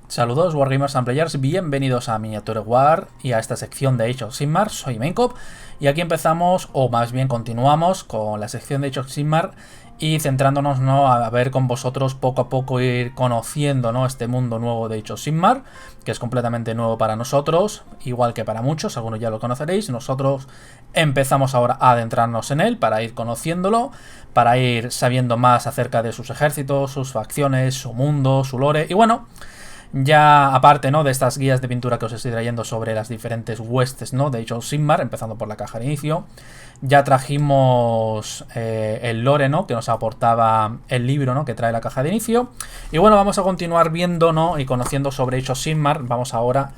Saludos Wargamers and Players, bienvenidos a Miniature War y a esta sección de Age of Sigmar. Soy Maincop y aquí empezamos, o más bien continuamos, con la sección de Age of Sigmar y centrándonos, ¿no?, a ver con vosotros poco a poco ir conociendo, ¿no?, este mundo nuevo de Age of Sigmar, que es completamente nuevo para nosotros, igual que para muchos, algunos ya lo conoceréis. Nosotros empezamos ahora a adentrarnos en él para ir conociéndolo, para ir sabiendo más acerca de sus ejércitos, sus facciones, su mundo, su lore, y bueno, ya aparte, ¿no?, de estas guías de pintura que os estoy trayendo sobre las diferentes huestes, ¿no?, de Age of Sigmar, empezando por la caja de inicio, ya trajimos el lore, ¿no?, que nos aportaba el libro, ¿no?, que trae la caja de inicio. Y bueno, vamos a continuar viendo, ¿no?, y conociendo sobre Age of Sigmar. Vamos ahora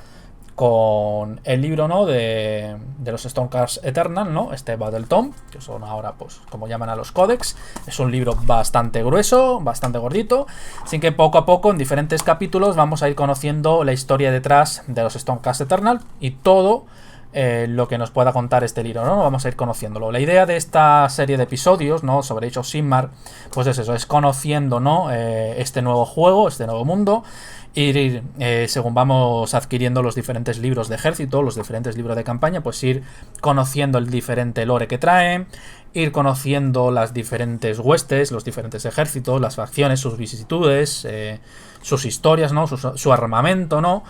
con el libro, ¿no?, de los Stormcast Eternal, ¿no?, este Battle Tome, que son ahora, pues, como llaman a los códex. Es un libro bastante grueso, bastante gordito, así que poco a poco, en diferentes capítulos, vamos a ir conociendo la historia detrás de los Stormcast Eternal y todo lo que nos pueda contar este libro, ¿no? Vamos a ir conociéndolo. La idea de esta serie de episodios, ¿no?, sobre Age of Sigmar, pues es eso, es conociendo, ¿no?, este nuevo juego, este nuevo mundo. Ir según vamos adquiriendo los diferentes libros de ejército, los diferentes libros de campaña, pues ir conociendo el diferente lore que trae, ir conociendo las diferentes huestes, los diferentes ejércitos, las facciones, sus vicisitudes, sus historias, ¿no?, su armamento, ¿no?,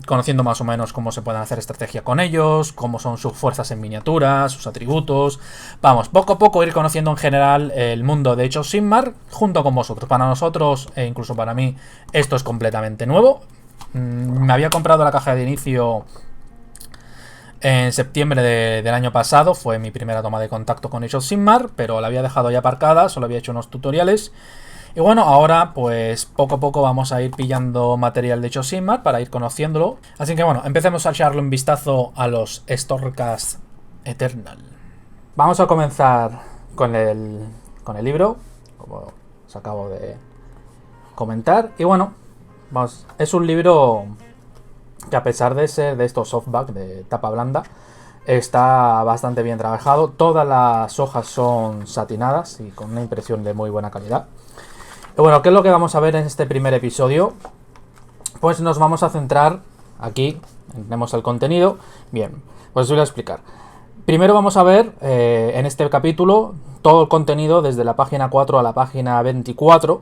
conociendo más o menos cómo se pueden hacer estrategia con ellos, cómo son sus fuerzas en miniatura, sus atributos. Vamos, poco a poco ir conociendo en general el mundo de Age of Sigmar junto con vosotros. Para nosotros, e incluso para mí, esto es completamente nuevo. Me había comprado la caja de inicio en septiembre del año pasado, fue mi primera toma de contacto con Age of Sigmar, pero la había dejado ya aparcada, solo había hecho unos tutoriales. Y bueno, ahora pues poco a poco vamos a ir pillando material de Age of Sigmar para ir conociéndolo. Así que bueno, empecemos a echarle un vistazo a los Stormcast Eternal. Vamos a comenzar con el libro, como os acabo de comentar. Y bueno, vamos, es un libro que, a pesar de ser de estos softback, de tapa blanda, está bastante bien trabajado. Todas las hojas son satinadas y con una impresión de muy buena calidad. Y bueno, ¿qué es lo que vamos a ver en este primer episodio? Pues nos vamos a centrar aquí, tenemos el contenido. Bien, pues os voy a explicar. Primero vamos a ver en este capítulo todo el contenido desde la página 4 a la página 24,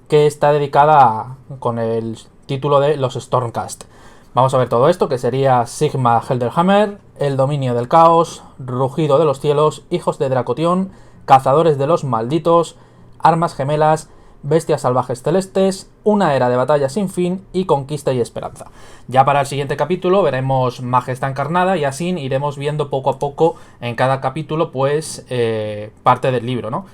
que está dedicada con el título de los Stormcast. Vamos a ver todo esto, que sería Sigmar Helderhammer, el dominio del caos, rugido de los cielos, hijos de Dracotión, cazadores de los malditos, armas gemelas, bestias salvajes celestes, una era de batalla sin fin y conquista y esperanza. Ya para el siguiente capítulo veremos Majestad encarnada y así iremos viendo poco a poco en cada capítulo, pues, parte del libro, ¿no?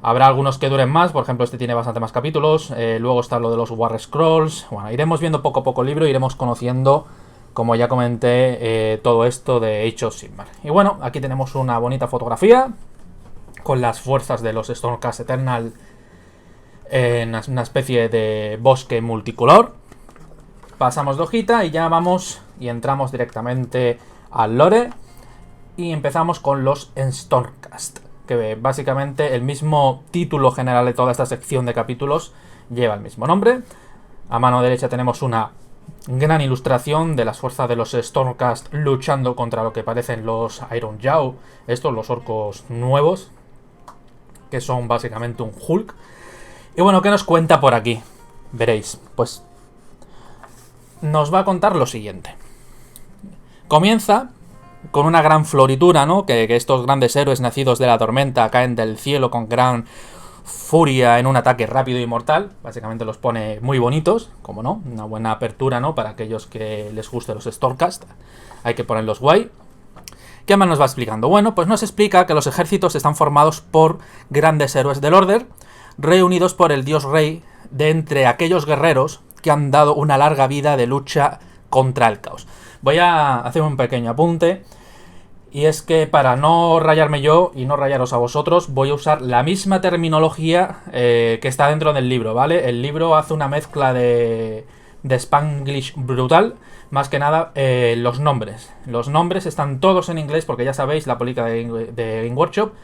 Habrá algunos que duren más, por ejemplo este tiene bastante más capítulos, luego está lo de los War Scrolls. Bueno, iremos viendo poco a poco el libro, iremos conociendo, como ya comenté, todo esto de Age of Sigmar. Y bueno, aquí tenemos una bonita fotografía con las fuerzas de los Stormcast Eternal en una especie de bosque multicolor. Pasamos de hojita y ya vamos y entramos directamente al lore y empezamos con los Stormcast, que básicamente el mismo título general de toda esta sección de capítulos lleva el mismo nombre. A mano derecha tenemos una gran ilustración de las fuerzas de los Stormcast luchando contra lo que parecen los Iron Jaw, estos, los orcos nuevos, que son básicamente un Hulk. Y bueno, ¿qué nos cuenta por aquí? Veréis, pues nos va a contar lo siguiente. Comienza con una gran floritura, ¿no? Que estos grandes héroes nacidos de la tormenta caen del cielo con gran furia en un ataque rápido y mortal. Básicamente los pone muy bonitos, como no, una buena apertura, ¿no?, para aquellos que les guste los Stormcast. Hay que ponerlos guay. ¿Qué más nos va explicando? Bueno, pues nos explica que los ejércitos están formados por grandes héroes del Order, reunidos por el dios rey de entre aquellos guerreros que han dado una larga vida de lucha contra el caos. Voy a hacer un pequeño apunte, y es que para no rayarme yo y no rayaros a vosotros, voy a usar la misma terminología que está dentro del libro, ¿vale? El libro hace una mezcla de Spanglish brutal. Más que nada, los nombres. Los nombres están todos en inglés porque ya sabéis la política de Game Workshop.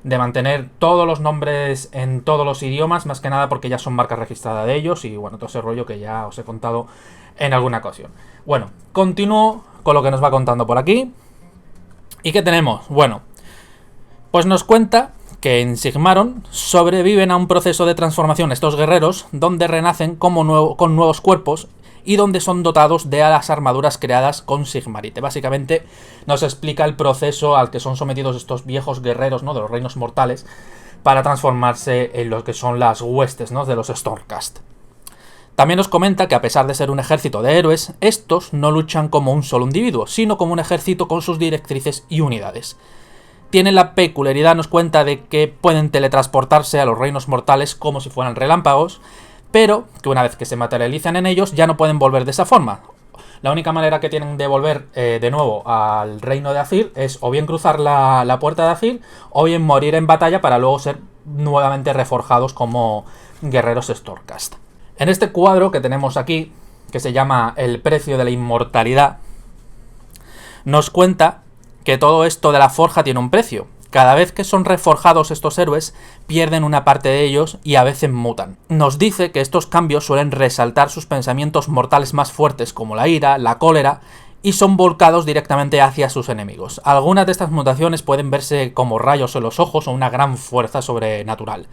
de mantener todos los nombres en todos los idiomas, más que nada porque ya son marcas registradas de ellos y bueno, todo ese rollo que ya os he contado en alguna ocasión. Bueno, continúo con lo que nos va contando por aquí. ¿Y qué tenemos? Bueno, pues nos cuenta que en Sigmaron sobreviven a un proceso de transformación estos guerreros, donde renacen con nuevos cuerpos y donde son dotados de las armaduras creadas con Sigmarite. Básicamente nos explica el proceso al que son sometidos estos viejos guerreros, ¿no?, de los reinos mortales, para transformarse en lo que son las huestes, ¿no?, de los Stormcast. También nos comenta que a pesar de ser un ejército de héroes, estos no luchan como un solo individuo, sino como un ejército con sus directrices y unidades. Tienen la peculiaridad, nos cuenta, de que pueden teletransportarse a los reinos mortales como si fueran relámpagos, pero que una vez que se materializan en ellos ya no pueden volver de esa forma. La única manera que tienen de volver de nuevo al reino de Azyr es o bien cruzar la puerta de Azyr o bien morir en batalla para luego ser nuevamente reforjados como guerreros Stormcast. En este cuadro que tenemos aquí, que se llama El precio de la inmortalidad, nos cuenta que todo esto de la forja tiene un precio. Cada vez que son reforjados estos héroes, pierden una parte de ellos y a veces mutan. Nos dice que estos cambios suelen resaltar sus pensamientos mortales más fuertes, como la ira, la cólera, y son volcados directamente hacia sus enemigos. Algunas de estas mutaciones pueden verse como rayos en los ojos o una gran fuerza sobrenatural.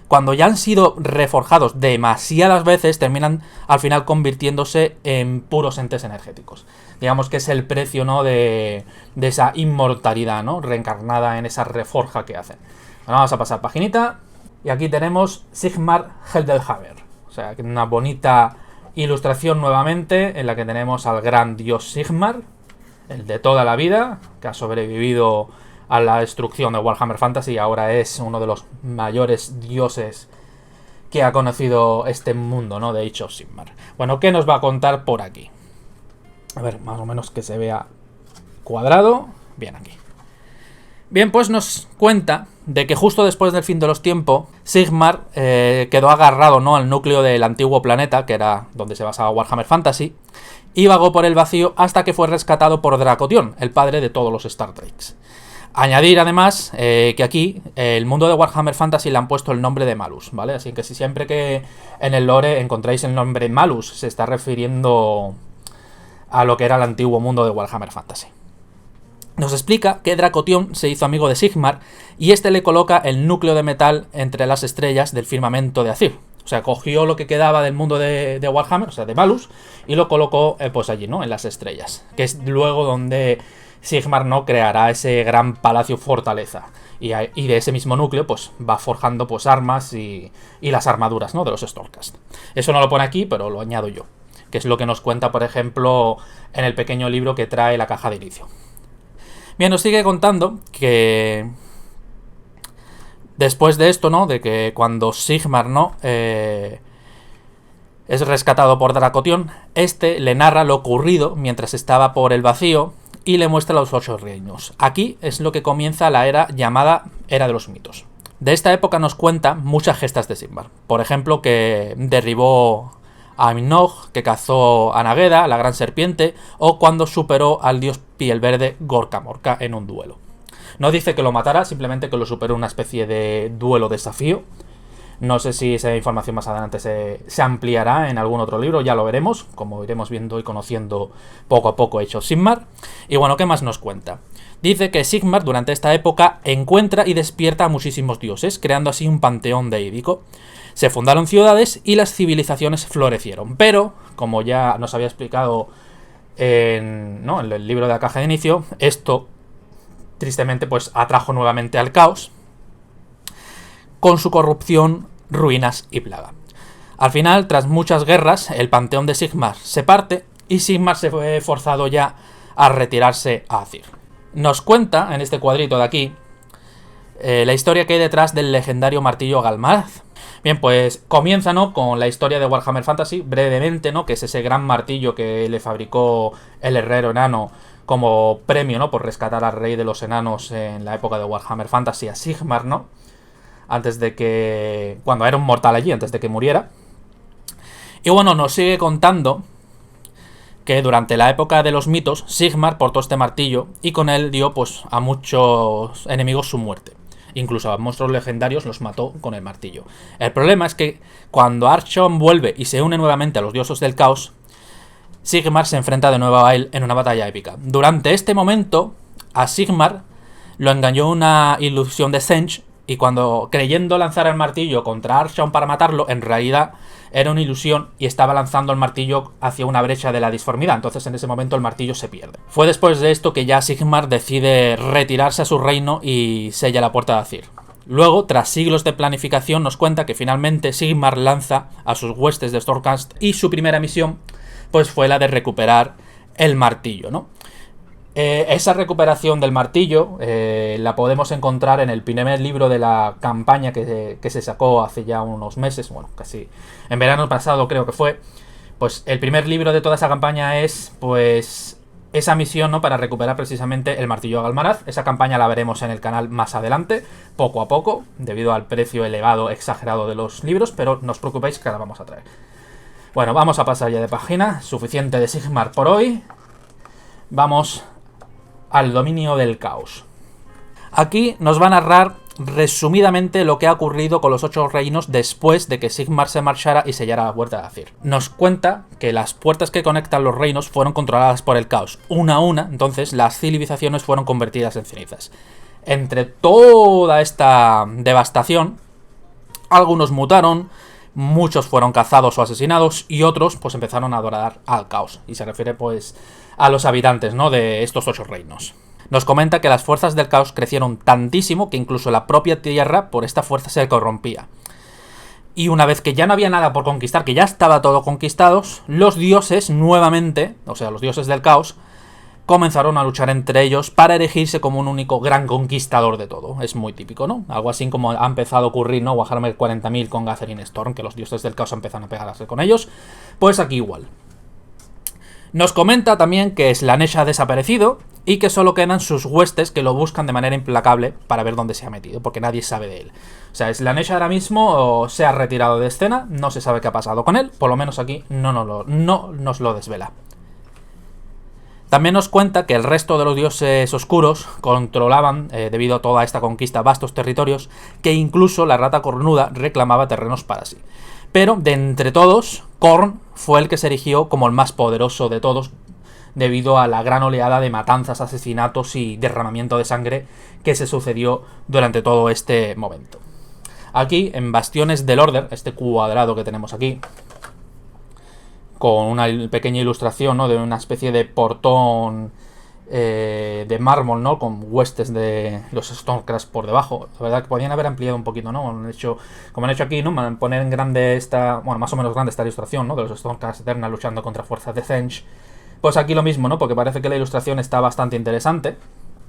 Cuando ya han sido reforjados demasiadas veces, terminan al final convirtiéndose en puros entes energéticos. Digamos que es el precio, ¿no?, de esa inmortalidad, ¿no?, reencarnada en esa reforja que hacen. Bueno, vamos a pasar paginita. Y aquí tenemos Sigmar Heldelhaber. O sea, una bonita ilustración nuevamente en la que tenemos al gran dios Sigmar, el de toda la vida, que ha sobrevivido a la destrucción de Warhammer Fantasy y ahora es uno de los mayores dioses que ha conocido este mundo, ¿no?, de Age of Sigmar. Bueno, ¿qué nos va a contar por aquí? A ver, más o menos que se vea cuadrado. Bien, aquí. Bien, pues nos cuenta de que justo después del fin de los tiempos, Sigmar quedó agarrado, ¿no?, al núcleo del antiguo planeta, que era donde se basaba Warhammer Fantasy, y vagó por el vacío hasta que fue rescatado por Dracotion, el padre de todos los Star Treks. Añadir además que aquí el mundo de Warhammer Fantasy le han puesto el nombre de Malus, ¿vale? Así que si siempre que en el lore encontráis el nombre Malus, se está refiriendo a lo que era el antiguo mundo de Warhammer Fantasy. Nos explica que Dracotion se hizo amigo de Sigmar y este le coloca el núcleo de metal entre las estrellas del firmamento de Azyr. O sea, cogió lo que quedaba del mundo de Warhammer, o sea, de Malus, y lo colocó pues allí, ¿no?, en las estrellas, que es luego donde Sigmar, ¿no?, creará ese gran palacio fortaleza. Y de ese mismo núcleo pues va forjando pues armas y las armaduras, ¿no?, de los Stormcast. Eso no lo pone aquí, pero lo añado yo, que es lo que nos cuenta, por ejemplo, en el pequeño libro que trae la caja de inicio. Bien, nos sigue contando que después de esto, ¿no?, de que cuando Sigmar, ¿no?, es rescatado por Dracotion, este le narra lo ocurrido mientras estaba por el vacío y le muestra los 8 reinos. Aquí es lo que comienza la era llamada Era de los Mitos. De esta época nos cuenta muchas gestas de Sigmar. Por ejemplo, que derribó a Mnog, que cazó a Nageda, la gran serpiente, o cuando superó al dios piel verde Gorka Morka en un duelo. No dice que lo matara, simplemente que lo superó en una especie de duelo-desafío. No sé si esa información más adelante se ampliará en algún otro libro, ya lo veremos, como iremos viendo y conociendo poco a poco Age of Sigmar. Y bueno, ¿qué más nos cuenta? Dice que Sigmar durante esta época encuentra y despierta a muchísimos dioses, creando así un panteón deídico. Se fundaron ciudades y las civilizaciones florecieron, pero, como ya nos había explicado en el libro de la caja de inicio, esto tristemente pues atrajo nuevamente al caos, con su corrupción, ruinas y plaga. Al final, tras muchas guerras, el panteón de Sigmar se parte y Sigmar se fue forzado ya a retirarse a Azyr. Nos cuenta, en este cuadrito de aquí, la historia que hay detrás del legendario martillo Galmaraz. Bien, pues comienza, ¿no?, con la historia de Warhammer Fantasy, brevemente, ¿no?, que es ese gran martillo que le fabricó el herrero enano como premio, ¿no?, por rescatar al rey de los enanos en la época de Warhammer Fantasy, a Sigmar, ¿no?, antes de que... cuando era un mortal allí, antes de que muriera. Y bueno, nos sigue contando que durante la época de los mitos, Sigmar portó este martillo y con él dio pues a muchos enemigos su muerte. Incluso a monstruos legendarios los mató con el martillo. El problema es que cuando Archon vuelve y se une nuevamente a los dioses del caos, Sigmar se enfrenta de nuevo a él en una batalla épica. Durante este momento, a Sigmar lo engañó una ilusión de Tzeentch, y cuando, creyendo lanzar el martillo contra Archon para matarlo, en realidad era una ilusión y estaba lanzando el martillo hacia una brecha de la disformidad. Entonces en ese momento el martillo se pierde. Fue después de esto que ya Sigmar decide retirarse a su reino y sella la puerta de Azyr. Luego, tras siglos de planificación, nos cuenta que finalmente Sigmar lanza a sus huestes de Stormcast y su primera misión pues fue la de recuperar el martillo, ¿no? Esa recuperación del martillo la podemos encontrar en el primer libro de la campaña que se sacó hace ya unos meses, bueno, casi en verano pasado creo que fue. Pues el primer libro de toda esa campaña es pues esa misión, ¿no?, para recuperar precisamente el martillo de Galmaraz. Esa campaña la veremos en el canal más adelante, poco a poco, debido al precio elevado, exagerado de los libros, pero no os preocupéis que la vamos a traer. Bueno, vamos a pasar ya de página, suficiente de Sigmar por hoy. Vamos al dominio del caos. Aquí nos va a narrar resumidamente lo que ha ocurrido con los 8 reinos después de que Sigmar se marchara y sellara la puerta de Azyr. Nos cuenta que las puertas que conectan los reinos fueron controladas por el caos. Una a una, entonces las civilizaciones fueron convertidas en cenizas. Entre toda esta devastación, algunos mutaron, muchos fueron cazados o asesinados y otros pues empezaron a adorar al caos. Y se refiere pues a los habitantes, ¿no?, de estos 8 reinos. Nos comenta que las fuerzas del caos crecieron tantísimo que incluso la propia tierra por esta fuerza se corrompía. Y una vez que ya no había nada por conquistar, que ya estaba todo conquistado, los dioses nuevamente, o sea, los dioses del caos, comenzaron a luchar entre ellos para erigirse como un único gran conquistador de todo. Es muy típico, ¿no? Algo así como ha empezado a ocurrir, ¿no?, Warhammer 40.000 con Gathering Storm, que los dioses del caos empiezan a pegarse con ellos. Pues aquí igual. Nos comenta también que Slaanesh ha desaparecido y que solo quedan sus huestes que lo buscan de manera implacable para ver dónde se ha metido, porque nadie sabe de él. O sea, Slaanesh ahora mismo se ha retirado de escena, no se sabe qué ha pasado con él, por lo menos aquí no nos lo desvela. También nos cuenta que el resto de los dioses oscuros controlaban, debido a toda esta conquista, vastos territorios, que incluso la rata cornuda reclamaba terrenos para sí. Pero, de entre todos, Khorne fue el que se erigió como el más poderoso de todos, debido a la gran oleada de matanzas, asesinatos y derramamiento de sangre que se sucedió durante todo este momento. Aquí, en Bastiones del Order, este cuadrado que tenemos aquí, con una pequeña ilustración, ¿no?, de una especie de portón de mármol, ¿no?, con huestes de los Stormcast por debajo. La verdad que podían haber ampliado un poquito, ¿no? Como han hecho aquí, ¿no?, poner en grande esta, bueno, más o menos grande esta ilustración, ¿no?, de los Stormcast Eternal luchando contra fuerzas de Tzeentch. Pues aquí lo mismo, ¿no?, porque parece que la ilustración está bastante interesante.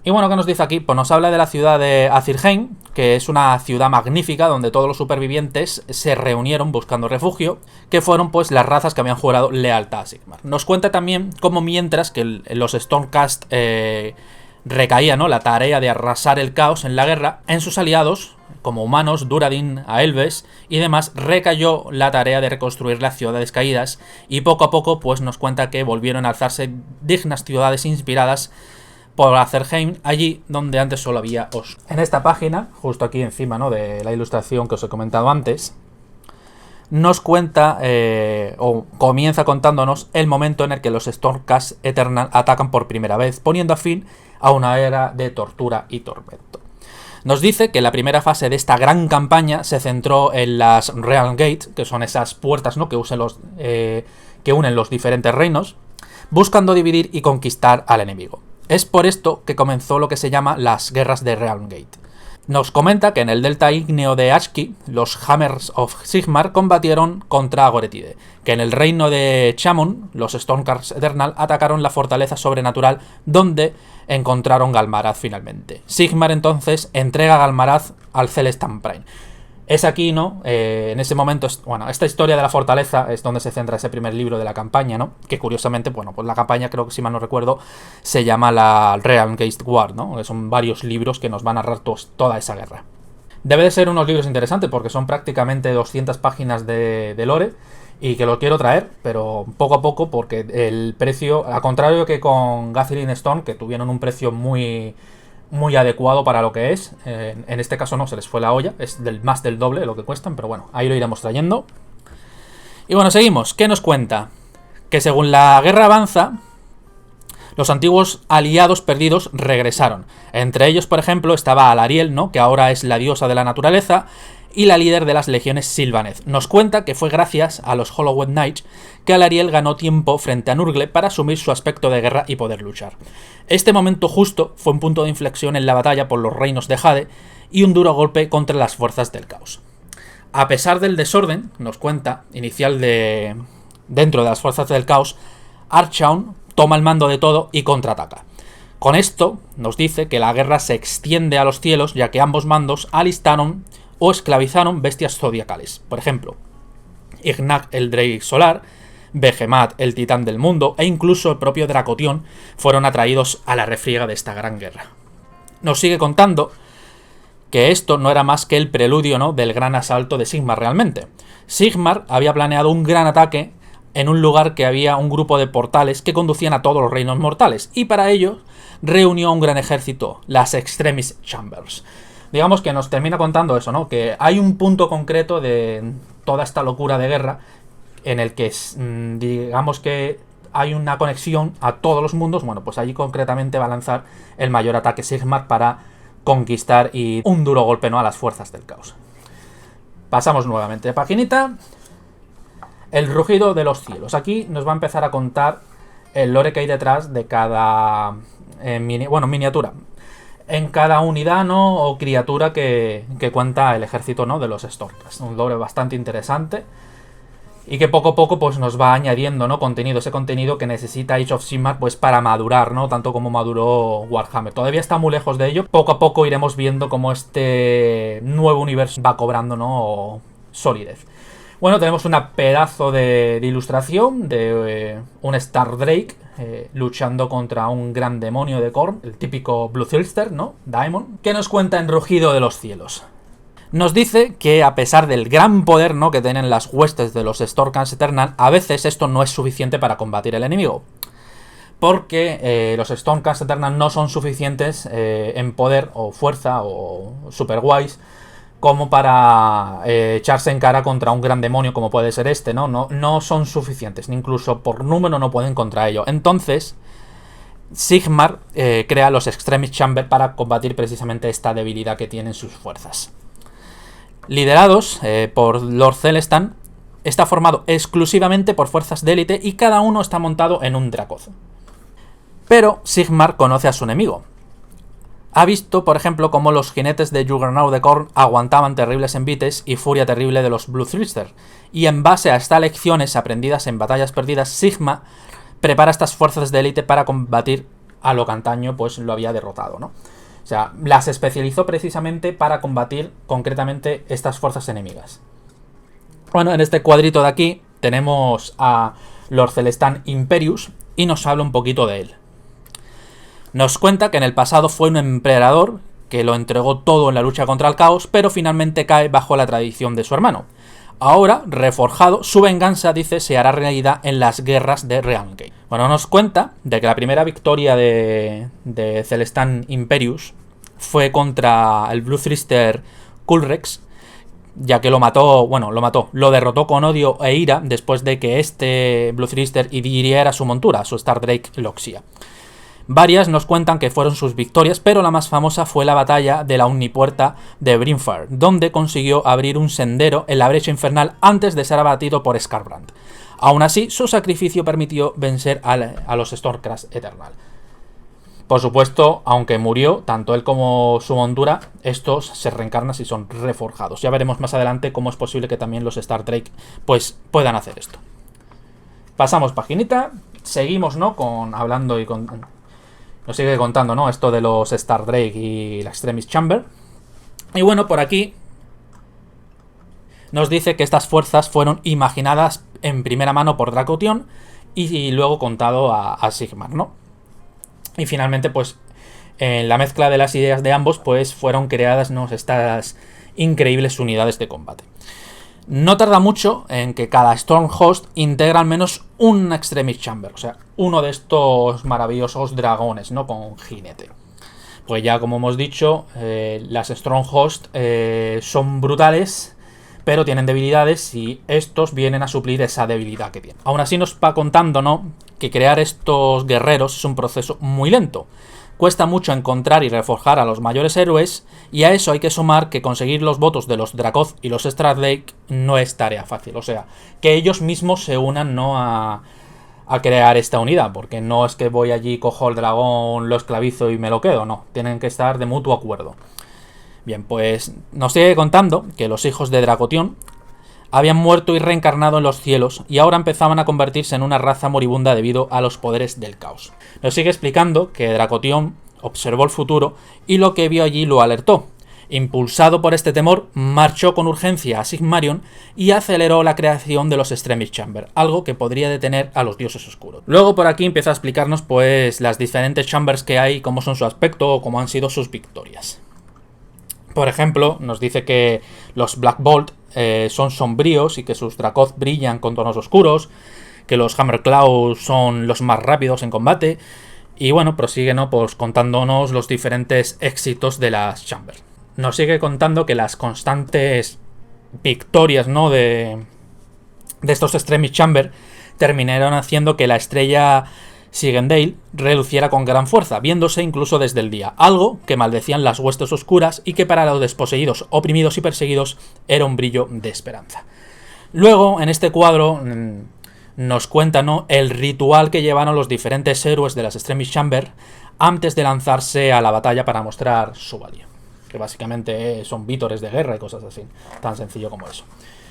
Y bueno, ¿qué nos dice aquí? Pues nos habla de la ciudad de Azirheim, que es una ciudad magnífica donde todos los supervivientes se reunieron buscando refugio, que fueron pues las razas que habían jurado lealtad a Sigmar. Nos cuenta también cómo mientras que los Stormcast recaía, ¿no?, la tarea de arrasar el caos en la guerra, en sus aliados, como humanos, Duradin, Aelves y demás, recayó la tarea de reconstruir las ciudades caídas, y poco a poco pues nos cuenta que volvieron a alzarse dignas ciudades inspiradas por Azirheim, allí donde antes solo había os. En esta página, justo aquí encima, ¿no?, de la ilustración que os he comentado antes, nos cuenta, o comienza contándonos el momento en el que los Stormcast Eternal atacan por primera vez, poniendo fin a una era de tortura y tormento. Nos dice que la primera fase de esta gran campaña se centró en las Realm Gate, que son esas puertas, ¿no?, que unen los diferentes reinos, buscando dividir y conquistar al enemigo. Es por esto que comenzó lo que se llama las guerras de Realmgate. Nos comenta que en el delta ígneo de Ashki, los Hammers of Sigmar combatieron contra Agoretide, que en el reino de Chamun, los Stormcast Eternal atacaron la fortaleza sobrenatural donde encontraron Galmaraz finalmente. Sigmar entonces entrega Galmaraz al Celestan Prime. Es aquí, ¿no? En ese momento, bueno, esta historia de la fortaleza es donde se centra ese primer libro de la campaña, ¿no? Que curiosamente, bueno, pues la campaña, creo que si mal no recuerdo, se llama la Realmgate War, ¿no? Que son varios libros que nos van a narrar toda esa guerra. Debe de ser unos libros interesantes porque son prácticamente 200 páginas de lore y que lo quiero traer, pero poco a poco porque el precio, al contrario que con Gathering Storm, que tuvieron un precio muy muy adecuado para lo que es. En este caso no, se les fue la olla, es más del doble de lo que cuestan, pero bueno, ahí lo iremos trayendo. Y bueno, seguimos. ¿Qué nos cuenta? Que según la guerra avanza, los antiguos aliados perdidos regresaron. Entre ellos, por ejemplo, estaba Alarielle, ¿no?, que ahora es la diosa de la naturaleza, y la líder de las legiones Sylvaneth. Nos cuenta que fue gracias a los Hollowed Knights que Alarielle ganó tiempo frente a Nurgle para asumir su aspecto de guerra y poder luchar. Este momento justo fue un punto de inflexión en la batalla por los reinos de Jade y un duro golpe contra las fuerzas del caos. A pesar del desorden, nos cuenta, inicial dentro de las fuerzas del caos, Archaon toma el mando de todo y contraataca. Con esto nos dice que la guerra se extiende a los cielos, ya que ambos mandos alistaron o esclavizaron bestias zodiacales. Por ejemplo, Ignag el Drake Solar, Behemat el Titán del Mundo e incluso el propio Dracotión fueron atraídos a la refriega de esta gran guerra. Nos sigue contando que esto no era más que el preludio, ¿no?, del gran asalto de Sigmar realmente. Sigmar había planeado un gran ataque en un lugar que había un grupo de portales que conducían a todos los reinos mortales, y para ello reunió a un gran ejército, las Extremis Chambers. Digamos que nos termina contando eso, ¿no?, que hay un punto concreto de toda esta locura de guerra en el que digamos que hay una conexión a todos los mundos. Bueno, pues allí concretamente va a lanzar el mayor ataque Sigmar para conquistar y un duro golpe, ¿no?, a las fuerzas del caos. Pasamos nuevamente de paginita. El rugido de los cielos. Aquí nos va a empezar a contar el lore que hay detrás de cada miniatura. En cada unidad, ¿no?, o criatura que cuenta el ejército, ¿no?, de los Stormcast. Un lore bastante interesante y que poco a poco pues nos va añadiendo, ¿no?, contenido, ese contenido que necesita Age of Sigmar pues para madurar, ¿no?, tanto como maduró Warhammer. Todavía está muy lejos de ello. Poco a poco iremos viendo cómo este nuevo universo va cobrando, ¿no?, solidez. Bueno, tenemos una pedazo de ilustración de un Star Drake luchando contra un gran demonio de Khorne, el típico Bluthilster, ¿no?, Daemon, que nos cuenta en Rugido de los Cielos. Nos dice que a pesar del gran poder, ¿no?, que tienen las huestes de los Stormcast Eternal, a veces esto no es suficiente para combatir al enemigo. Porque los Stormcast Eternal no son suficientes en poder o fuerza o super guays como para echarse en cara contra un gran demonio como puede ser este, ¿no? No son suficientes, ni incluso por número no pueden contra ello. Entonces, Sigmar crea los Extremis Chamber para combatir precisamente esta debilidad que tienen sus fuerzas. Liderados por Lord Celestan, está formado exclusivamente por fuerzas de élite y cada uno está montado en un Dracoth. Pero Sigmar conoce a su enemigo. Ha visto, por ejemplo, cómo los jinetes de Juggernaut de Khorne aguantaban terribles envites y furia terrible de los Bluthilster, y en base a estas lecciones aprendidas en batallas perdidas, Sigmar prepara estas fuerzas de élite para combatir a lo que antaño pues lo había derrotado, ¿no? O sea, las especializó precisamente para combatir concretamente estas fuerzas enemigas. Bueno, en este cuadrito de aquí tenemos a Lord Celestan Imperius y nos habla un poquito de él. Nos cuenta que en el pasado fue un emperador que lo entregó todo en la lucha contra el caos, pero finalmente cae bajo la tradición de su hermano. Ahora, reforjado, su venganza, dice, se hará realidad en las guerras de Realmgate. Bueno, nos cuenta de que la primera victoria de Celestan Imperius fue contra el Bluthilster Kulrex, ya que lo derrotó con odio e ira después de que este Bluthilster hiriera su montura, su Star Drake Loxia. Varias nos cuentan que fueron sus victorias, pero la más famosa fue la batalla de la Omnipuerta de Brimfire, donde consiguió abrir un sendero en la brecha infernal antes de ser abatido por Skarbrand. Aún así, su sacrificio permitió vencer a los Stormcast Eternal. Por supuesto, aunque murió, tanto él como su montura, estos se reencarnan si son reforjados. Ya veremos más adelante cómo es posible que también los Star Drake pues, puedan hacer esto. Pasamos paginita, seguimos, ¿no?, hablando y nos sigue contando, ¿no?, esto de los Star Drake y la Extremis Chamber. Y bueno, por aquí nos dice que estas fuerzas fueron imaginadas en primera mano por Dracotión y luego contado a Sigmar, ¿no? Y finalmente, pues, en la mezcla de las ideas de ambos, pues, fueron creadas, ¿no?, estas increíbles unidades de combate. No tarda mucho en que cada Stormhost integra al menos un Extremis Chamber, o sea, uno de estos maravillosos dragones, ¿no?, con jinete. Pues ya como hemos dicho, las Stronghost son brutales, pero tienen debilidades y estos vienen a suplir esa debilidad que tienen. Aún así nos va contando, ¿no?, que crear estos guerreros es un proceso muy lento. Cuesta mucho encontrar y reforjar a los mayores héroes, y a eso hay que sumar que conseguir los votos de los Dracoth y los Strathdrake no es tarea fácil. O sea, que ellos mismos se unan, ¿no?, a crear esta unidad, porque no es que voy allí, cojo el dragón, lo esclavizo y me lo quedo, no, tienen que estar de mutuo acuerdo. Bien, pues nos sigue contando que los hijos de Dracotion habían muerto y reencarnado en los cielos y ahora empezaban a convertirse en una raza moribunda debido a los poderes del caos. Nos sigue explicando que Dracotion observó el futuro y lo que vio allí lo alertó. Impulsado por este temor, marchó con urgencia a Sigmarion y aceleró la creación de los Extremis Chamber, algo que podría detener a los dioses oscuros. Luego por aquí empieza a explicarnos pues las diferentes Chambers que hay, cómo son su aspecto o cómo han sido sus victorias. Por ejemplo, nos dice que los Black Bolt son sombríos y que sus Dracoth brillan con tonos oscuros, que los Hammerclaw son los más rápidos en combate, y bueno, prosigue, ¿no?, pues contándonos los diferentes éxitos de las Chambers. Nos sigue contando que las constantes victorias, ¿no?, de estos Extremis Chamber terminaron haciendo que la estrella Sigendale reluciera con gran fuerza, viéndose incluso desde el día, algo que maldecían las huestes oscuras y que para los desposeídos, oprimidos y perseguidos era un brillo de esperanza. Luego, en este cuadro, nos cuentan, ¿no?, el ritual que llevaron los diferentes héroes de las Extremis Chamber antes de lanzarse a la batalla para mostrar su valía, que básicamente son vítores de guerra y cosas así, tan sencillo como eso.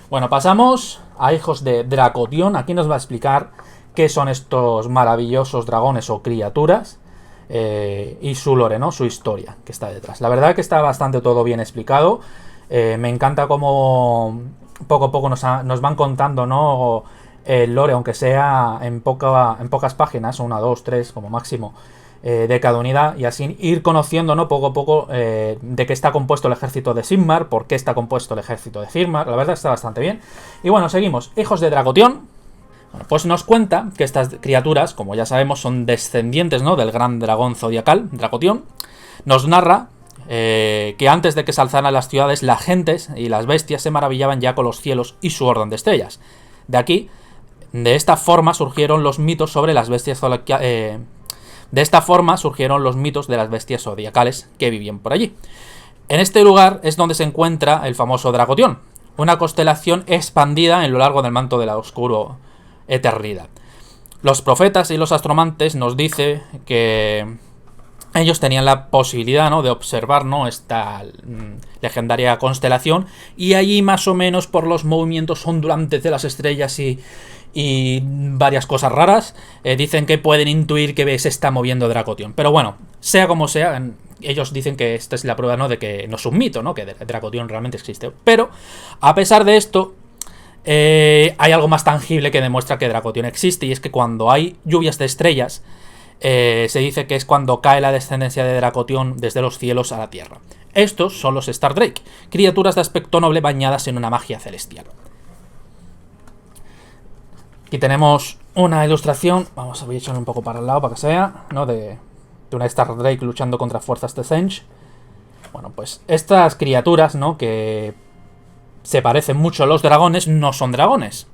Bueno, pasamos a hijos de Dracotion. Aquí nos va a explicar qué son estos maravillosos dragones o criaturas y su lore, ¿no?, su historia que está detrás. La verdad que está bastante todo bien explicado. Me encanta cómo poco a poco nos van contando, ¿no?, el lore, aunque sea en pocas páginas, 1, 2, 3 como máximo, de cada unidad, y así ir conociendo, ¿no?, poco a poco de qué está compuesto el ejército de Sigmar, por qué está compuesto el ejército de Sigmar. La verdad está bastante bien. Y bueno, seguimos. Hijos de Dracotion. Bueno, pues nos cuenta que estas criaturas, como ya sabemos, son descendientes, ¿no?, del gran dragón zodiacal, Dracotion. Nos narra que antes de que se alzaran las ciudades, las gentes y las bestias se maravillaban ya con los cielos y su orden de estrellas. De esta forma surgieron los mitos sobre las bestias zodiacales. De esta forma surgieron los mitos de las bestias zodiacales que vivían por allí. En este lugar es donde se encuentra el famoso Dracotion, una constelación expandida en lo largo del manto de la oscura eternidad. Los profetas y los astromantes nos dicen que ellos tenían la posibilidad, ¿no?, de observar, ¿no?, esta legendaria constelación, y allí más o menos por los movimientos ondulantes de las estrellas y varias cosas raras, dicen que pueden intuir que se está moviendo Dracotion. Pero bueno, sea como sea, ellos dicen que esta es la prueba, ¿no?, de que no es un mito, ¿no?, que Dracotion realmente existe. Pero a pesar de esto, hay algo más tangible que demuestra que Dracotion existe, y es que cuando hay lluvias de estrellas, se dice que es cuando cae la descendencia de Dracotion desde los cielos a la tierra. Estos son los Strathdrake, criaturas de aspecto noble bañadas en una magia celestial. Aquí tenemos una ilustración, vamos a echarlo un poco para el lado para que sea, ¿no?, de una Strathdrake luchando contra fuerzas de Tzeentch. Bueno, pues estas criaturas, ¿no?, que se parecen mucho a los dragones, no son dragones.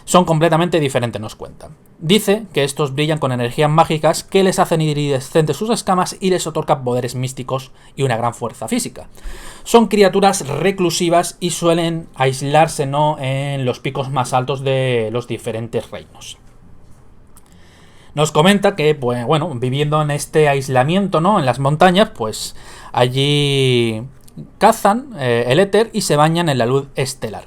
Son completamente diferentes, nos cuentan. Dice que estos brillan con energías mágicas que les hacen iridescentes sus escamas y les otorgan poderes místicos y una gran fuerza física. Son criaturas reclusivas y suelen aislarse, ¿no?, en los picos más altos de los diferentes reinos. Nos comenta que, pues, bueno, viviendo en este aislamiento, ¿no?, en las montañas, pues allí cazan el éter y se bañan en la luz estelar.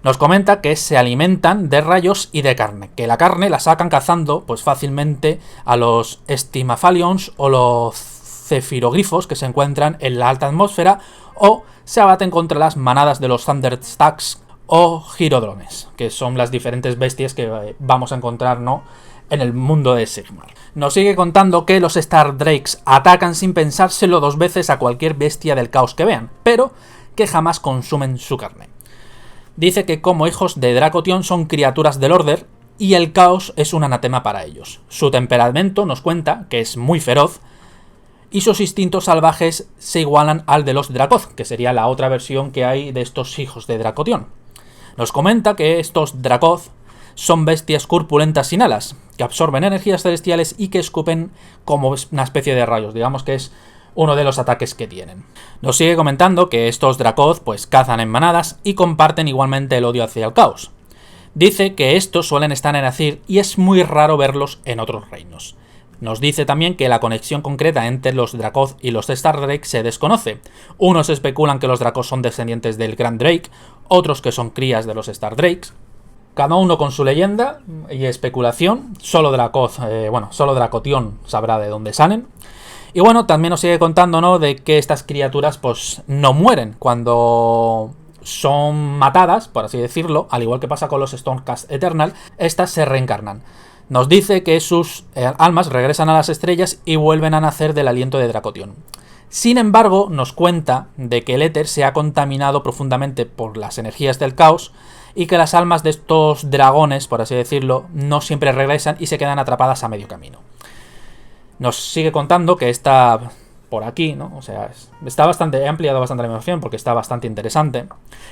Nos comenta que se alimentan de rayos y de carne, que la carne la sacan cazando pues fácilmente a los Stimafalions o los cefirogrifos que se encuentran en la alta atmósfera, o se abaten contra las manadas de los Thunderstacks o Girodrones, que son las diferentes bestias que vamos a encontrar, ¿no?, en el mundo de Sigmar. Nos sigue contando que los Stardrakes atacan sin pensárselo 2 veces a cualquier bestia del caos que vean, pero que jamás consumen su carne. Dice que como hijos de Dracotion son criaturas del Order y el caos es un anatema para ellos. Su temperamento nos cuenta que es muy feroz y sus instintos salvajes se igualan al de los Dracoth, que sería la otra versión que hay de estos hijos de Dracotión. Nos comenta que estos Dracoth son bestias corpulentas sin alas, que absorben energías celestiales y que escupen como una especie de rayos, digamos que es uno de los ataques que tienen. Nos sigue comentando que estos Dracoth pues cazan en manadas y comparten igualmente el odio hacia el caos. Dice que estos suelen estar en Azyr y es muy raro verlos en otros reinos. Nos dice también que la conexión concreta entre los Dracoth y los Stardrake se desconoce. Unos especulan que los Dracoth son descendientes del Grand Drake, otros que son crías de los Stardrakes. Cada uno con su leyenda y especulación. Solo Dracotión sabrá de dónde salen. Y bueno, también nos sigue contando, ¿no?, de que estas criaturas pues no mueren cuando son matadas, por así decirlo, al igual que pasa con los Stormcast Eternal, estas se reencarnan. Nos dice que sus almas regresan a las estrellas y vuelven a nacer del aliento de Dracotión. Sin embargo, nos cuenta de que el éter se ha contaminado profundamente por las energías del caos y que las almas de estos dragones, por así decirlo, no siempre regresan y se quedan atrapadas a medio camino. Nos sigue contando que está por aquí, ¿no? O sea, he ampliado bastante la información porque está bastante interesante.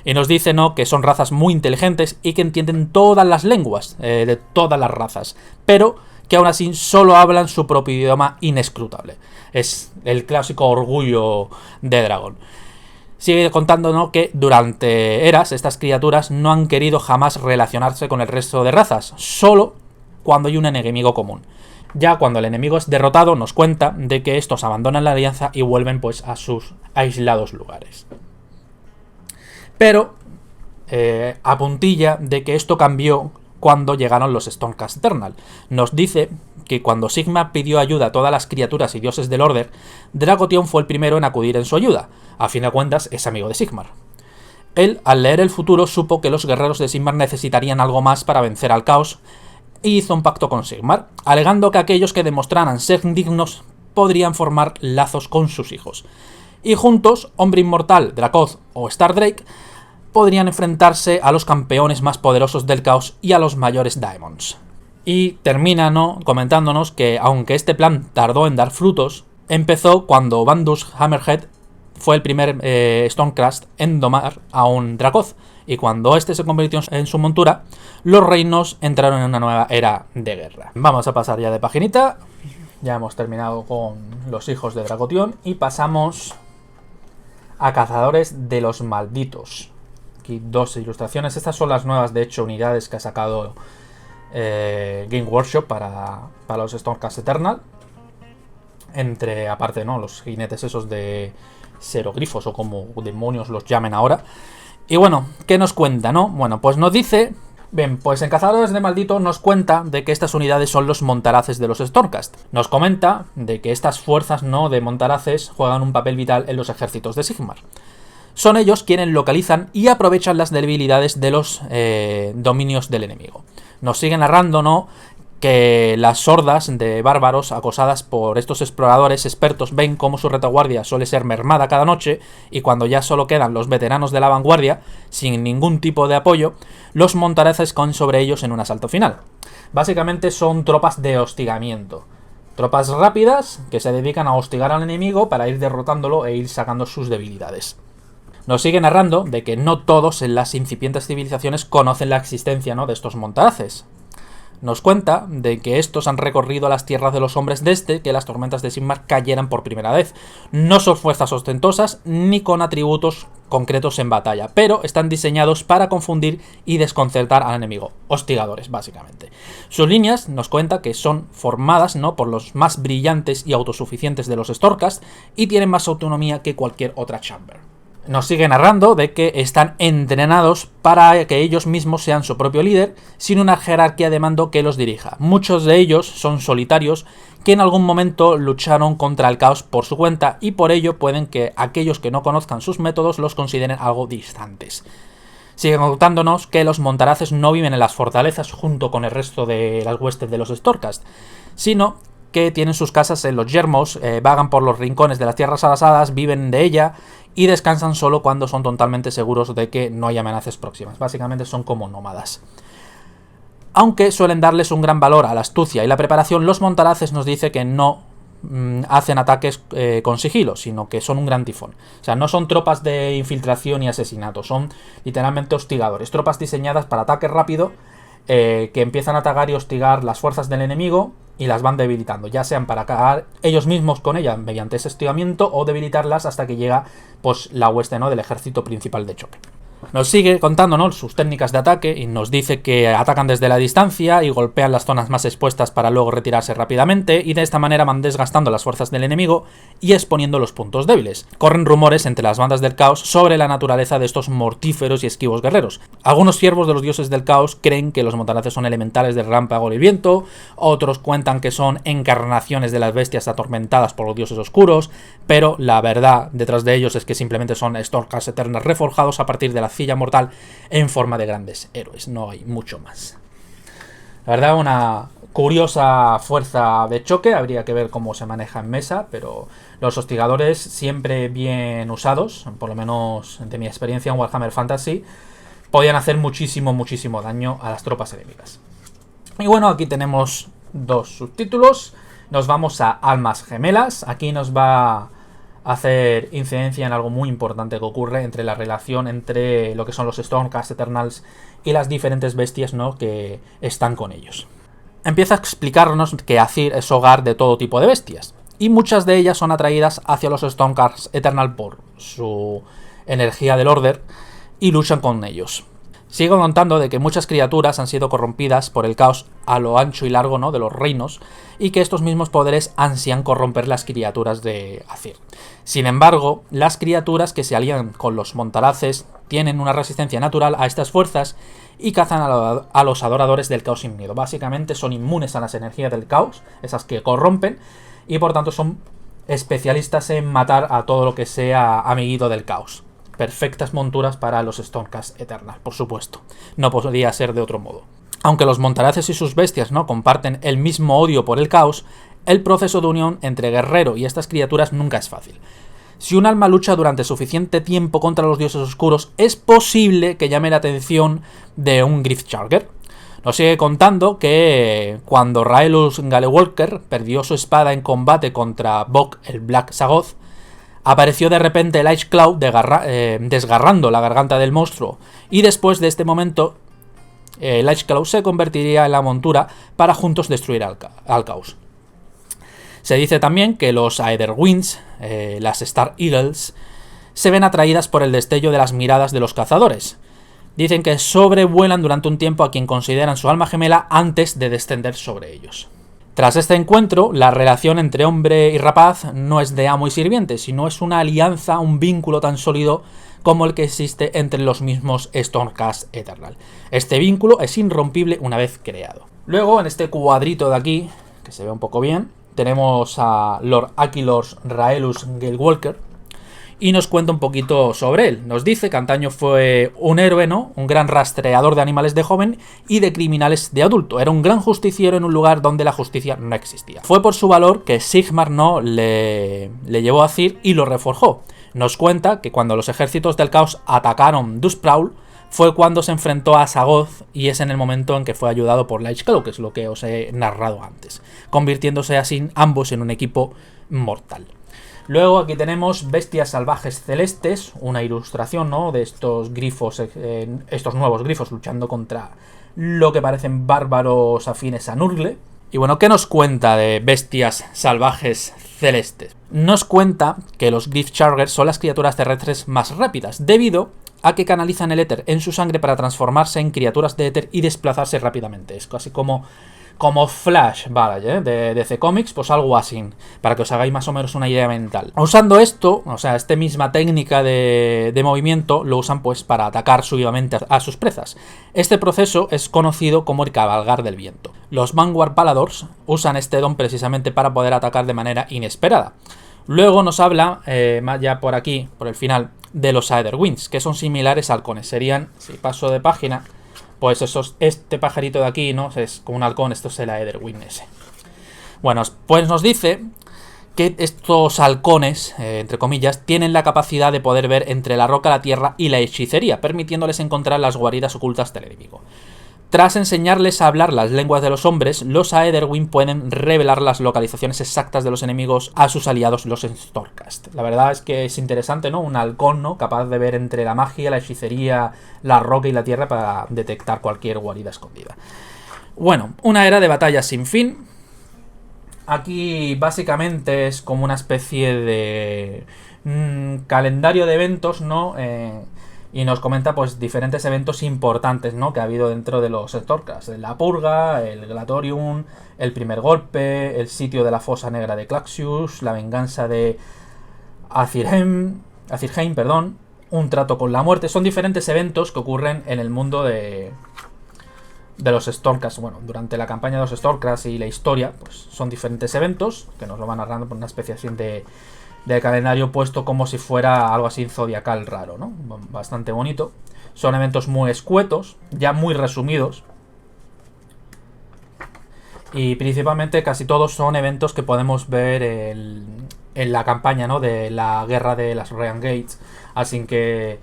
Y nos dice, ¿no?, que son razas muy inteligentes y que entienden todas las lenguas de todas las razas, pero que aún así solo hablan su propio idioma inescrutable. Es el clásico orgullo de dragón. Sigue contándonos que durante eras estas criaturas no han querido jamás relacionarse con el resto de razas, solo cuando hay un enemigo común. Ya cuando el enemigo es derrotado, nos cuenta de que estos abandonan la alianza y vuelven pues a sus aislados lugares. Pero apuntilla de que esto cambió cuando llegaron los Stormcast Eternal. Nos dice que cuando Sigmar pidió ayuda a todas las criaturas y dioses del Order, Dracotión fue el primero en acudir en su ayuda. A fin de cuentas, es amigo de Sigmar. Él, al leer el futuro, supo que los guerreros de Sigmar necesitarían algo más para vencer al caos y hizo un pacto con Sigmar, alegando que aquellos que demostraran ser dignos podrían formar lazos con sus hijos. Y juntos, Hombre Inmortal, Dracoth o Stardrake podrían enfrentarse a los campeones más poderosos del caos y a los mayores Daemons. Y termina, ¿no?, comentándonos que aunque este plan tardó en dar frutos, empezó cuando Baldur's Hammerhead fue el primer Stormcast en domar a un Dracoth, y cuando este se convirtió en su montura, los reinos entraron en una nueva era de guerra. Vamos a pasar ya de paginita, ya hemos terminado con los hijos de Dracotión y pasamos a Cazadores de los Malditos. Aquí dos ilustraciones, estas son las nuevas, de hecho, unidades que ha sacado Game Workshop para los Stormcast Eternal. Aparte, ¿no?, los jinetes esos de serogrifos o como demonios los llamen ahora. Y bueno, ¿qué nos cuenta, no? Bueno, pues nos dice... Bien, pues en Cazadores de Malditos nos cuenta de que estas unidades son los montaraces de los Stormcast. Nos comenta de que estas fuerzas, ¿no?, de montaraces juegan un papel vital en los ejércitos de Sigmar. Son ellos quienes localizan y aprovechan las debilidades de los dominios del enemigo. Nos sigue narrando, ¿no?, que las hordas de bárbaros acosadas por estos exploradores expertos ven cómo su retaguardia suele ser mermada cada noche, y cuando ya solo quedan los veteranos de la vanguardia, sin ningún tipo de apoyo, los montaraces caen sobre ellos en un asalto final. Básicamente son tropas de hostigamiento. Tropas rápidas que se dedican a hostigar al enemigo para ir derrotándolo e ir sacando sus debilidades. Nos sigue narrando de que no todos en las incipientes civilizaciones conocen la existencia, ¿no?, de estos montaraces. Nos cuenta de que estos han recorrido las tierras de los hombres desde que las tormentas de Sigmar cayeran por primera vez. No son fuerzas ostentosas ni con atributos concretos en batalla, pero están diseñados para confundir y desconcertar al enemigo. Hostigadores, básicamente. Sus líneas nos cuenta que son formadas, ¿no?, por los más brillantes y autosuficientes de los Stormcast y tienen más autonomía que cualquier otra Chamber. Nos sigue narrando de que están entrenados para que ellos mismos sean su propio líder, sin una jerarquía de mando que los dirija. Muchos de ellos son solitarios que en algún momento lucharon contra el caos por su cuenta, y por ello pueden que aquellos que no conozcan sus métodos los consideren algo distantes. Sigue contándonos que los montaraces no viven en las fortalezas junto con el resto de las huestes de los Stormcast, sino que tienen sus casas en los yermos, vagan por los rincones de las tierras abrasadas, viven de ella y descansan solo cuando son totalmente seguros de que no hay amenazas próximas. Básicamente son como nómadas. Aunque suelen darles un gran valor a la astucia y la preparación, los montaraces nos dice que no hacen ataques con sigilo, sino que son un gran tifón. O sea, no son tropas de infiltración y asesinato, son literalmente hostigadores, tropas diseñadas para ataque rápido, que empiezan a atacar y hostigar las fuerzas del enemigo y las van debilitando, ya sean para acabar ellos mismos con ellas mediante ese hostigamiento o debilitarlas hasta que llega pues la hueste, ¿no?, del ejército principal de choque. Nos sigue contando, ¿no?, sus técnicas de ataque y nos dice que atacan desde la distancia y golpean las zonas más expuestas para luego retirarse rápidamente, y de esta manera van desgastando las fuerzas del enemigo y exponiendo los puntos débiles. Corren rumores entre las bandas del caos sobre la naturaleza de estos mortíferos y esquivos guerreros. Algunos siervos de los dioses del caos creen que los montarazos son elementales del relámpago y el viento, otros cuentan que son encarnaciones de las bestias atormentadas por los dioses oscuros, pero la verdad detrás de ellos es que simplemente son Stormcast Eternals reforjados a partir de la arcilla mortal en forma de grandes héroes, no hay mucho más. La verdad, una curiosa fuerza de choque, habría que ver cómo se maneja en mesa, pero los hostigadores siempre bien usados, por lo menos de mi experiencia en Warhammer Fantasy, podían hacer muchísimo daño a las tropas enemigas. Y bueno, aquí tenemos dos subtítulos, nos vamos a Almas Gemelas, aquí nos va hacer incidencia en algo muy importante que ocurre entre la relación entre lo que son los Stormcast Eternals y las diferentes bestias, ¿no?, que están con ellos. Empieza a explicarnos que Azyr es hogar de todo tipo de bestias, y muchas de ellas son atraídas hacia los Stormcast Eternals por su energía del Order y luchan con ellos. Sigo contando de que muchas criaturas han sido corrompidas por el caos a lo ancho y largo, ¿no?, de los reinos, y que estos mismos poderes ansían corromper las criaturas de Azyr. Sin embargo, las criaturas que se alían con los montaraces tienen una resistencia natural a estas fuerzas y cazan a los adoradores del caos sin miedo. Básicamente son inmunes a las energías del caos, esas que corrompen, y por tanto son especialistas en matar a todo lo que sea amiguito del caos. Perfectas monturas para los Stormcast Eternals, por supuesto. No podría ser de otro modo. Aunque los montaraces y sus bestias no comparten el mismo odio por el caos, el proceso de unión entre guerrero y estas criaturas nunca es fácil. Si un alma lucha durante suficiente tiempo contra los dioses oscuros, es posible que llame la atención de un Gryph-charger. Nos sigue contando que cuando Raelus Galewalker perdió su espada en combate contra Bok el Black Sagoth, apareció de repente el Ice Cloud desgarrando la garganta del monstruo, y después de este momento el Ice Cloud se convertiría en la montura para juntos destruir al caos. Se dice también que los Aether Winds, las Star Eagles, se ven atraídas por el destello de las miradas de los cazadores. Dicen que sobrevuelan durante un tiempo a quien consideran su alma gemela antes de descender sobre ellos. Tras este encuentro, la relación entre hombre y rapaz no es de amo y sirviente, sino es una alianza, un vínculo tan sólido como el que existe entre los mismos Stormcast Eternal. Este vínculo es irrompible una vez creado. Luego, en este cuadrito de aquí, que se ve un poco bien, tenemos a Lord Aquilors Raelus Galewalker, y nos cuenta un poquito sobre él. Nos dice que antaño fue un héroe, ¿no?, un gran rastreador de animales de joven y de criminales de adulto. Era un gran justiciero en un lugar donde la justicia no existía. Fue por su valor que Sigmar, ¿no?, le llevó a Azyr y lo reforjó. Nos cuenta que cuando los ejércitos del caos atacaron Dustprawl, fue cuando se enfrentó a Sagoth, y es en el momento en que fue ayudado por Lich Claw, que es lo que os he narrado antes, convirtiéndose así ambos en un equipo mortal. Luego aquí tenemos Bestias Salvajes Celestes, una ilustración, ¿no?, de estos grifos, estos nuevos grifos luchando contra lo que parecen bárbaros afines a Nurgle. Y bueno, ¿qué nos cuenta de Bestias Salvajes Celestes? Nos cuenta que los Gryph-chargers son las criaturas terrestres más rápidas, debido a que canalizan el éter en su sangre para transformarse en criaturas de éter y desplazarse rápidamente. Es casi como Flash, ¿vale? De DC Comics, pues algo así, para que os hagáis más o menos una idea mental. Usando esto, o sea, esta misma técnica de movimiento, lo usan pues para atacar súbitamente a sus presas. Este proceso es conocido como el cabalgar del viento. Los Vanguard Paladors usan este don precisamente para poder atacar de manera inesperada. Luego nos habla, ya por aquí, por el final, de los Aether Winds, que son similares a halcones. Serían, si paso de página, pues este pajarito de aquí, ¿no?, es como un halcón, esto es el Aether Wind ese. Bueno, pues nos dice que estos halcones, entre comillas, tienen la capacidad de poder ver entre la roca, la tierra y la hechicería, permitiéndoles encontrar las guaridas ocultas del enemigo. Tras enseñarles a hablar las lenguas de los hombres, los Aetherwing pueden revelar las localizaciones exactas de los enemigos a sus aliados, los Stormcast. La verdad es que es interesante, ¿no? Un halcón, ¿no? Capaz de ver entre la magia, la hechicería, la roca y la tierra para detectar cualquier guarida escondida. Bueno, una era de batalla sin fin. Aquí básicamente es como una especie de calendario de eventos, ¿no? Y nos comenta pues diferentes eventos importantes, ¿no? Que ha habido dentro de los Stormcast. La purga, el Glatorium, el primer golpe, el sitio de la fosa negra de Claxius, la venganza de Azirheim, perdón, un trato con la muerte. Son diferentes eventos que ocurren en el mundo de los Stormcast. Bueno, durante la campaña de los Stormcast y la historia, pues son diferentes eventos que nos lo van narrando por una especie así de calendario puesto como si fuera algo así zodiacal raro, ¿no? Bastante bonito. Son eventos muy escuetos, ya muy resumidos. Y principalmente casi todos son eventos que podemos ver en la campaña, ¿no? De la guerra de las Ryan Gates. Así que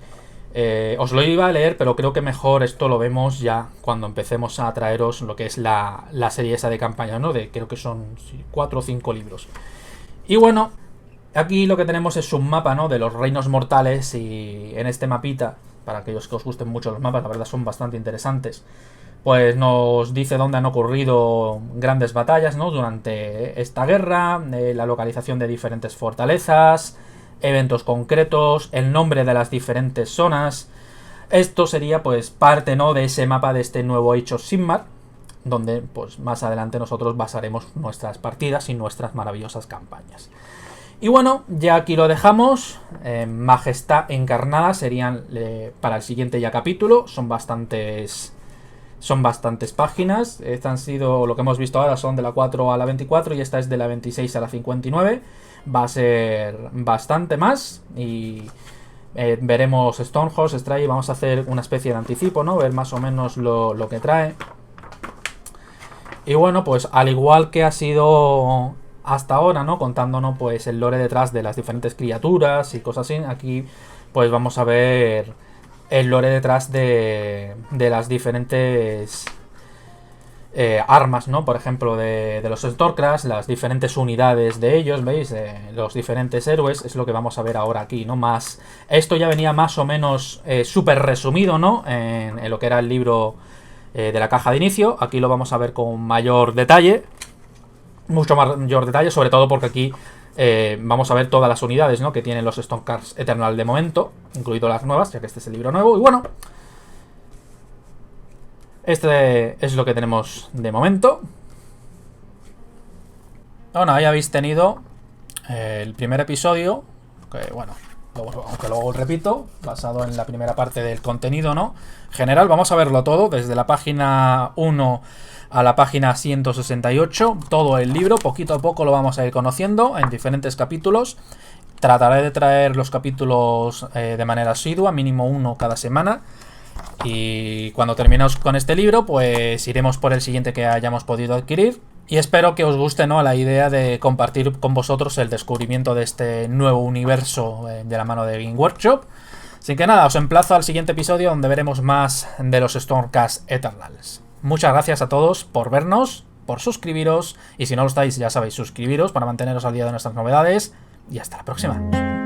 os lo iba a leer, pero creo que mejor esto lo vemos ya cuando empecemos a traeros lo que es la serie esa de campaña, ¿no? Creo que son 4 o 5 libros. Y bueno, aquí lo que tenemos es un mapa, ¿no? De los reinos mortales, y en este mapita, para aquellos que os gusten mucho los mapas, la verdad son bastante interesantes, pues nos dice dónde han ocurrido grandes batallas, ¿no? Durante esta guerra, la localización de diferentes fortalezas, eventos concretos, el nombre de las diferentes zonas. Esto sería pues parte, ¿no? De ese mapa de este nuevo Age of Sigmar, donde pues más adelante nosotros basaremos nuestras partidas y nuestras maravillosas campañas. Y bueno, ya aquí lo dejamos. Majestad encarnada serían para el siguiente ya capítulo. Son bastantes páginas. Estas han sido, lo que hemos visto ahora son de la 4 a la 24 y esta es de la 26 a la 59. Va a ser bastante más y veremos Stonehouse, Stray. Vamos a hacer una especie de anticipo, ¿no? Ver más o menos lo que trae. Y bueno, pues al igual que ha sido hasta ahora, ¿no? Contándonos pues el lore detrás de las diferentes criaturas y cosas así. Aquí pues vamos a ver el lore detrás de las diferentes armas, ¿no? Por ejemplo, de los Stormcast, las diferentes unidades de ellos, ¿veis? Los diferentes héroes, es lo que vamos a ver ahora aquí, ¿no? Más, esto ya venía más o menos súper resumido, ¿no? En lo que era el libro de la caja de inicio. Aquí lo vamos a ver con mayor detalle. Mucho mayor detalle, sobre todo porque aquí vamos a ver todas las unidades, ¿no? Que tienen los Stormcast Eternal de momento, incluido las nuevas, ya que este es el libro nuevo. Y bueno, este es lo que tenemos de momento. Bueno, ahí habéis tenido el primer episodio, que bueno, aunque luego repito, basado en la primera parte del contenido, ¿no? General, vamos a verlo todo, desde la página 1 a la página 168, todo el libro, poquito a poco lo vamos a ir conociendo en diferentes capítulos. Trataré de traer los capítulos de manera asidua, mínimo uno cada semana. Y cuando terminemos con este libro, pues iremos por el siguiente que hayamos podido adquirir. Y espero que os guste, ¿no? La idea de compartir con vosotros el descubrimiento de este nuevo universo de la mano de Game Workshop. Así que nada, os emplazo al siguiente episodio donde veremos más de los Stormcast Eternals. Muchas gracias a todos por vernos, por suscribiros, y si no lo estáis, ya sabéis, suscribiros para manteneros al día de nuestras novedades, y hasta la próxima.